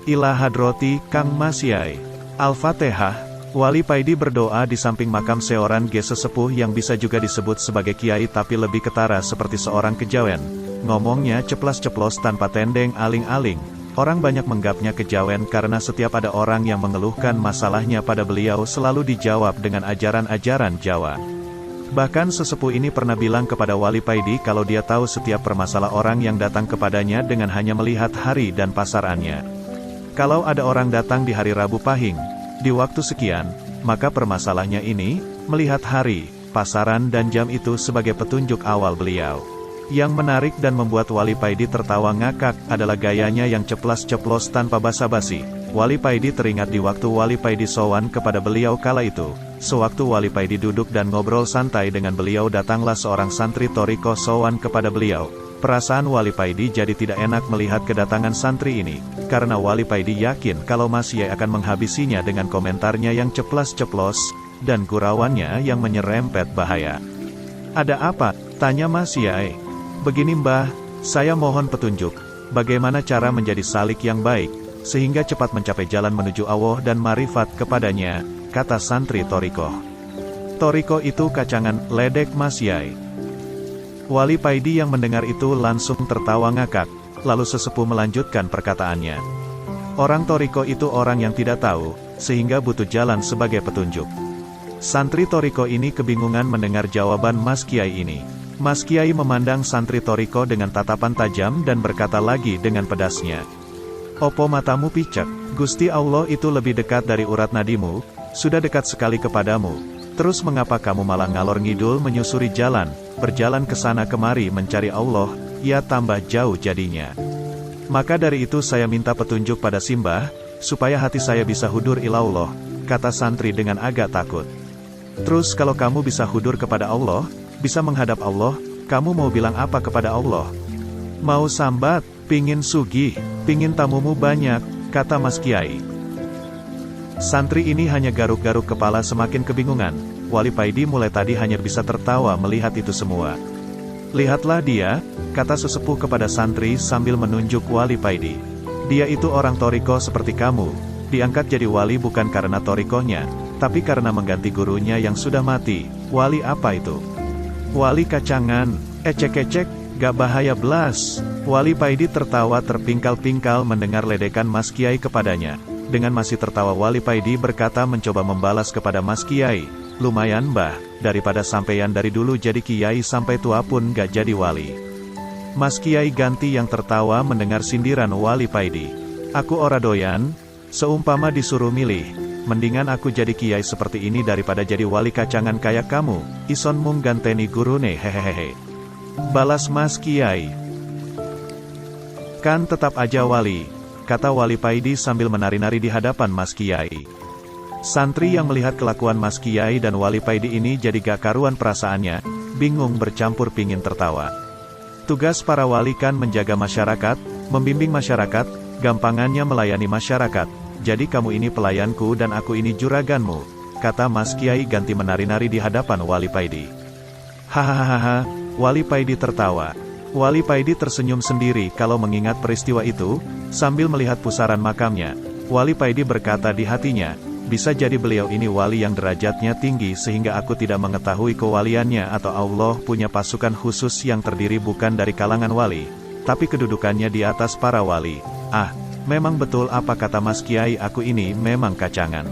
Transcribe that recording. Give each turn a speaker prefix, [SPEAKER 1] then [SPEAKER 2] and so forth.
[SPEAKER 1] Ila hadroti Kang Mas Yai. Al-Fatihah. Wali Paidi berdoa di samping makam seorang sesepuh yang bisa juga disebut sebagai kiai tapi lebih ketara seperti seorang kejawen. Ngomongnya ceplas-ceplos tanpa tendeng aling-aling. Orang banyak menganggapnya kejawen karena setiap ada orang yang mengeluhkan masalahnya pada beliau selalu dijawab dengan ajaran-ajaran Jawa. Bahkan sesepuh ini pernah bilang kepada Wali Paidi kalau dia tahu setiap permasalahan orang yang datang kepadanya dengan hanya melihat hari dan pasarannya. Kalau ada orang datang di hari Rabu Pahing, di waktu sekian, maka permasalahannya ini, melihat hari, pasaran dan jam itu sebagai petunjuk awal beliau. Yang menarik dan membuat Wali Paidi tertawa ngakak adalah gayanya yang ceplas-ceplos tanpa basa-basi. Wali Paidi teringat di waktu Wali Paidi sowan kepada beliau kala itu. Sewaktu Wali Paidi duduk dan ngobrol santai dengan beliau datanglah seorang santri Toriko sowan kepada beliau. Perasaan Wali Paidi jadi tidak enak melihat kedatangan santri ini, karena Wali Paidi yakin kalau Mas Yai akan menghabisinya dengan komentarnya yang ceplas-ceplos, dan gurauannya yang menyerempet bahaya. "Ada apa?" tanya Mas Yai. "Begini Mbah, saya mohon petunjuk, bagaimana cara menjadi salik yang baik, sehingga cepat mencapai jalan menuju Allah dan marifat kepadanya," kata santri Toriko. Toriko itu kacangan, ledek Mas Yai. Wali Paidi yang mendengar itu langsung tertawa ngakak, lalu sesepuh melanjutkan perkataannya. Orang Toriko itu orang yang tidak tahu, sehingga butuh jalan sebagai petunjuk. Santri Toriko ini kebingungan mendengar jawaban Mas Kiai ini. Mas Kiai memandang santri Toriko dengan tatapan tajam dan berkata lagi dengan pedasnya. "Opo matamu picek? Gusti Allah itu lebih dekat dari urat nadimu, sudah dekat sekali kepadamu. Terus mengapa kamu malah ngalor ngidul menyusuri jalan, berjalan ke sana kemari mencari Allah, ya tambah jauh jadinya. Maka dari itu saya minta petunjuk pada Simbah, supaya hati saya bisa hudur ilallah," kata santri dengan agak takut. "Terus kalau kamu bisa hudur kepada Allah, bisa menghadap Allah, kamu mau bilang apa kepada Allah?" "Mau sambat, pingin sugih, pingin tamumu banyak," kata Mas Kiai. Santri ini hanya garuk-garuk kepala semakin kebingungan. Wali Paidi mulai tadi hanya bisa tertawa melihat itu semua. "Lihatlah dia," kata sesepuh kepada santri sambil menunjuk Wali Paidi. "Dia itu orang Toriko seperti kamu, diangkat jadi wali bukan karena Torikonya, tapi karena mengganti gurunya yang sudah mati." "Wali apa itu?" "Wali kacangan, ecek-ecek, gak bahaya belas." Wali Paidi tertawa terpingkal-pingkal mendengar ledekan Mas Kiai kepadanya. Dengan masih tertawa Wali Paidi berkata mencoba membalas kepada Mas Kiai, "Lumayan Mbah, daripada sampeyan dari dulu jadi kiai sampai tua pun gak jadi wali." Mas Kiai ganti yang tertawa mendengar sindiran Wali Paidi. "Aku ora doyan, seumpama disuruh milih, mendingan aku jadi kiai seperti ini daripada jadi wali kacangan kayak kamu, ison mung ganteni gurune hehehe," balas Mas Kiai. "Kan tetap aja wali," kata Wali Paidi sambil menari-nari di hadapan Mas Kiai. Santri yang melihat kelakuan Mas Kiai dan Wali Paidi ini jadi gak karuan perasaannya, bingung bercampur pingin tertawa. Tugas para wali kan menjaga masyarakat, membimbing masyarakat, gampangannya melayani masyarakat. "Jadi kamu ini pelayanku dan aku ini juraganmu," kata Mas Kiai ganti menari-nari di hadapan Wali Paidi. "Hahaha," Wali Paidi tertawa. Wali Paidi tersenyum sendiri kalau mengingat peristiwa itu, sambil melihat pusaran makamnya. Wali Paidi berkata di hatinya, "Bisa jadi beliau ini wali yang derajatnya tinggi sehingga aku tidak mengetahui kewaliannya atau Allah punya pasukan khusus yang terdiri bukan dari kalangan wali, tapi kedudukannya di atas para wali. Ah, memang betul apa kata Mas Kiai, aku ini memang kacangan."